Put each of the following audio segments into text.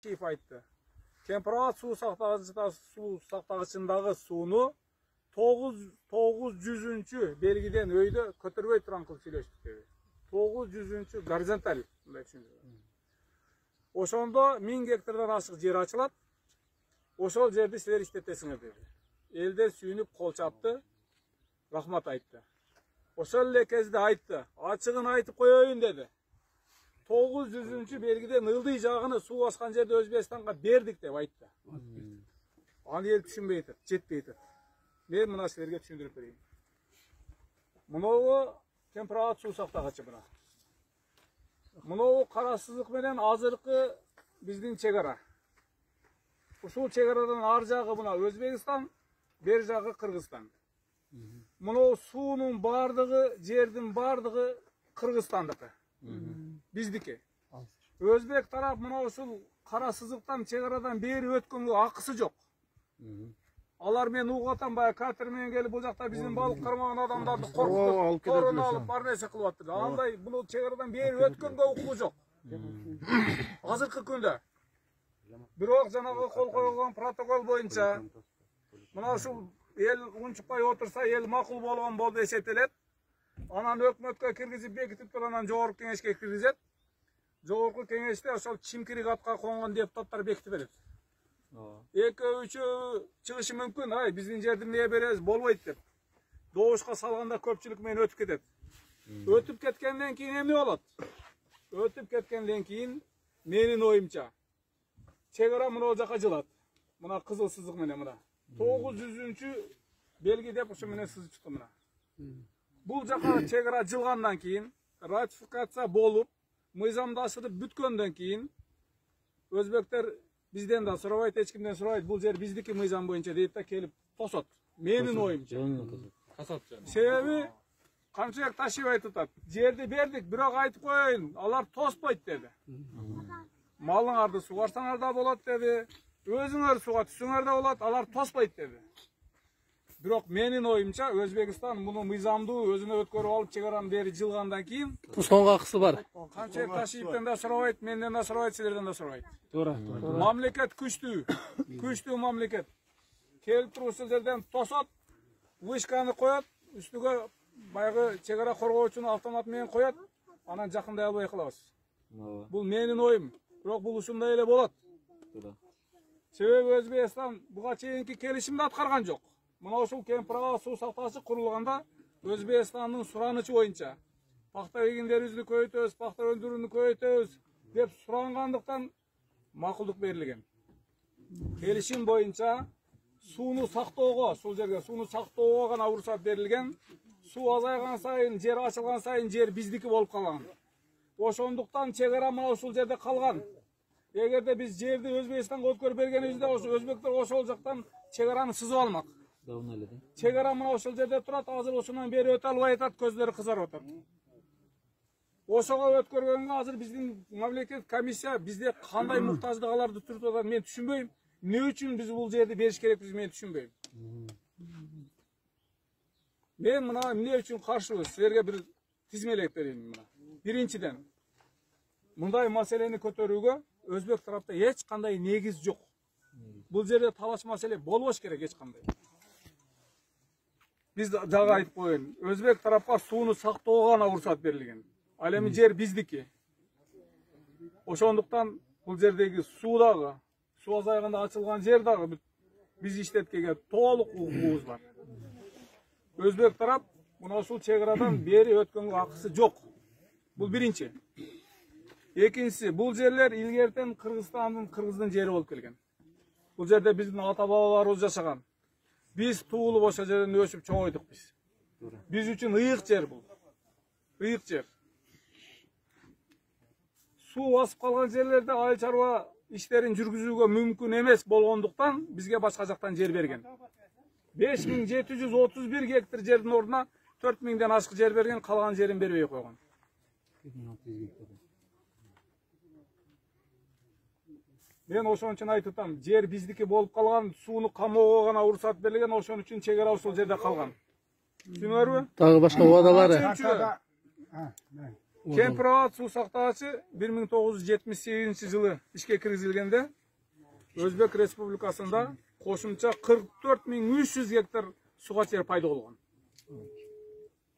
Чип айтты. Кемпирабад суу сактагычындагы сууну 900 белгиден өйдө көтөрбөй турган кылып сүйлөштүк деди. 900 горизонталь мындай түшүндүрүп. Ошондо 1000 гектардан ашык жер ачылат. Ошол жерди силер иштетесиңер деди. Элдер сүйүнүп кол чапты, рахмат айтты. Ошол эле кезде айтты, ачыгын айтып коеюн деди. 900 белгиден ылдый жагыны суу баскан жерди Өзбекстанга бердик деп айтты. Аны эл түшүнбөй атат, жетпей атат. Мен мына силерге түшүндүрүп берейин. Мынабу Кемпирабад суу сактагычы мына. Мынабу кара сызык менен азыркы биздин чегара. Ушул чегарадан ар жагы мына Өзбекстан, бер жагы Кыргызстан. Мынабу суунун бардыгы, жердин бардыгы Кыргызстандыкы. Биздики. Өзбек тарап мына ушул кара сызыктан чегарадан бери өткөнгө акысы жок. Алар мен угатам баягы катер менен келип бул жакта биздин балык кармаган адамдарды коркутуп, торун алып бар нерсе кылып атты. Андай бул чегарадан бери өткөнгө укугу жок. Азыркы күндө. Бирок жанагы кол койгон протокол боюнча мына ушул эл унчукпай отурса эл макул болгон болду эсептелет. Анан өкмөткө киргизип бекитип туруп анан жогорку кеңешке киргизет. Жогорку кеңеште ошол чимкирик атка конгон депутаттар бекитип берет. Экөө үчөө чыгышы мүмкүн, ай биздин жерди эмне беребиз болбойт деп. Добушка салганда көпчүлүк менен өтүп кетет. Өтүп кеткенден кийин эмне болот? Өтүп кеткенден кийин менин оюмча чегара мына жака жылат. Мына кызыл сызык менен мына. 900 белги деп ошо менен сызып чыкты мына. Бул жака чегара жылгандан кийин, ратификация болуп, мыйзамдашылып бүткөндөн кийин өзбектер бизден да сурабайт, эч кимден сурабайт, бул жер биздики мыйзам боюнча дейт да келип тосот. Менин оюмча. Себеби Камчыбек Ташиев айтып атат. Жерди бердик, бирок айтып коеюн, алар тоспойт деди. Малыңарды сугарсаңар да болот деди. Өзүңөр суга түшсөңөр да болот, алар тоспойт деди. Бирок менин оюмча Өзбекстан муну мыйзамдуу өзүнө өткөрүп алып чегаранын бери жылгандан кийин тусконго акысы бар. Камчыбек Ташиевден да сурабайт, менден да сурабайт, силерден да сурабайт. Туура. Мамлекет күчтүү мамлекет. Келип туруп ушул жерден тосот, вышканы коет, үстүгө баягы чегара коргоочуну автомат менен коет, анан жакындай албай калабыз. Бул менин оюм, бирок бул ушундай эле болот. Себеби Өзбекстан буга чейинки келишимди аткарган жок. Мына ушул Кемпирабад суу сактагычы курулганда Өзбекстандын суранычы боюнча пахта эгиндерибизди көбөйтөбүз, пахта өндүрүүнү көбөйтөбүз деп сурангандыктан макулдук берилген. Келишим боюнча сууну сактоого, ушул жерге сууну сактоого гана уруксат берилген. Суу азайган сайын, жер ачылган сайын жер биздики болуп калган. Ошондуктан чегара мына ушул жерде калган. Эгерде биз жерди Өзбекстанга өткөрүп бергенибизде өзбектер ошол жактан чегараны сызып алмак. Чегара мына ошол жерде турат, азыр ошондон бери өтө албай атат, көздөрү кызарып атат. Ошого өткөргөнгө азыр биздин мамлекет комиссия бизде кандай муктаждыгаларды түртүп атат мен түшүнбөйм. Эмне үчүн биз бул жерди бериш керекпиз мен түшүнбөйм. Мен мына эмне үчүн каршыбыз? Силерге бир тизмелеп берейин мына. Биринчиден, мындай маселени көтөрүүгө Өзбек тарапта эч кандай негиз жок. Бул жерде талаш маселе болбош керек эч кандай. Биз дагы айтып коеюн, Өзбек тарапка сууну сактоого гана уруксат берилген. Ал эми жер биздики. Ошондуктан бул жердеги суу дагы, суу азайганда ачылган жер дагы биз иштеткенге толук укугубуз бар. Өзбек тарап мына ушул чегарадан бери өткөнгө акысы жок. Бул биринчи. Экинчиси, бул жерлер илгертен кыргыздын жери болуп келген. Бул жерде биздин ата бабаларыбыз жашаган. Биз туулуп ошол жерден өсүп чоңойдук биз. Биз үчүн ыйык жер бул. Ыйык жер. Суу басып калган жерлерде айыл чарба иштерин жүргүзүүгө мүмкүн эмес болгондуктан бизге башка жактан жер берген. 5731 гектар жердин ордуна 4000ден ашык жер берген, калган жерин бербей койгон. Мен ошон үчүн айтып атам, жер биздики болуп калган, сууну камоого гана уруксат берилген, ошон үчүн чегара ушул жерде калган. Түшүнүңөрбү? Дагы башка убадалары. Кемпирабад суу сактагычы 1978 жылы ишке киргизилгенде Өзбек Республикасында кошумча 44.300 гектар суга жер пайда болгон.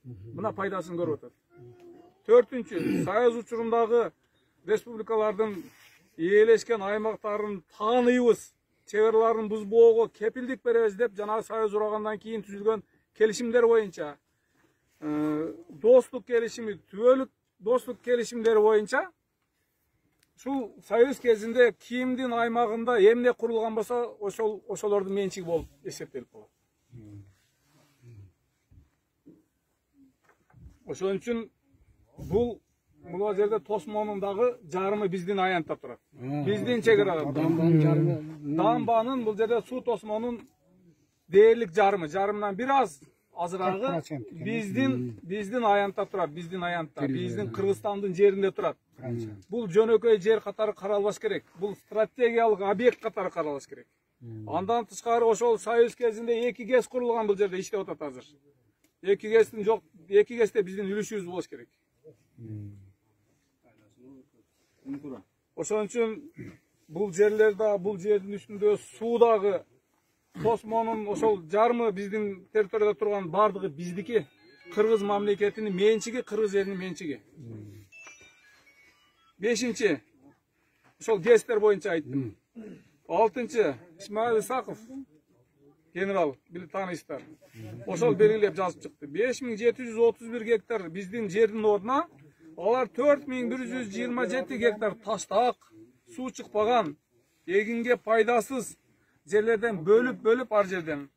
Мына пайдасын көрүп атат. Төртүнчү, Союз учурундагы республикалардын ээлешкен аймактарын тааныйбыз, чегарларын бузбоого кепилдик беребиз деп жана Союз урагандан кийин түзүлгөн келишимдер боюнча достук келишими, түбөлүк достук келишимдери боюнча ушул Союз кезинде кимдин аймагында эмне курулган болсо ошолордун менчиги болуп эсептелип калат. Ошон үчүн бул жерде Тосмонун дагы жарымы биздин аянтта турат. Биздин чегарада. Дамбанын бул жерде суу Тосмонун дээрлик жарымынан бир аз азырагы биздин аянтта турат, биздин аянтта, биздин Кыргызстандын жеринде турат. Бул жөнөкөй жер катары каралбаш керек. Бул стратегиялык объект катары каралбаш керек. Андан тышкары ошол Союз кезинде 2 ГЭС курулган бул жерде иштеп атат азыр. 2 ГЭСтин жок, 2 ГЭСте биздин үлүшүбүз болуш керек. Ошон үчүн бул жерлерде, бул жердин үстүндө суудагы Тосмонун ошол жарымы биздин территорияда турган бардыгы биздики, Кыргыз мамлекетинин менчиги, Кыргыз элинин менчиги. Бешинчи, ошол ГЭСтер боюнча айттым. Алтынчы, Исмаил Исаков, генерал, тааныйсыздар. Ошол белгилеп жазып чыкты. 5731 гектар биздин жердин ордуна алар 4127 гектар таштак, суу чыкпаган, эгинге пайдасыз жерлерден бөлүп ар жерден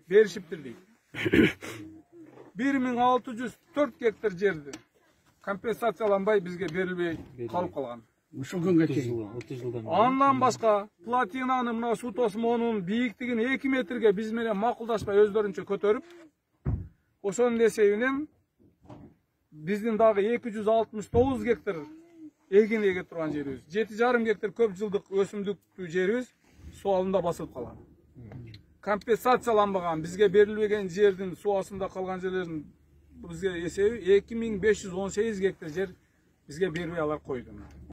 беришиптир дейт. 1604 гектар жерди компенсацияланбай бизге берилбей калып калган. Ушул күнгө чейин 30 жылдан. Андан башка платинанын мына суу Тосмонунун бийиктигин 2 метрге биз менен макулдашпай өздөрүнчө көтөрүп, ошонун эсебинен биздин дагы 269 гектар эгин эге турган жерибиз, 7,5 гектар көп жылдык өсүмдүктүү жерибиз суу алымда басылып калган. Компенсацияланбаган, бизге берилбеген жердин суу астында калган жерлердин бизге эсеби 2518 гектар жер бизге бербей алар койду.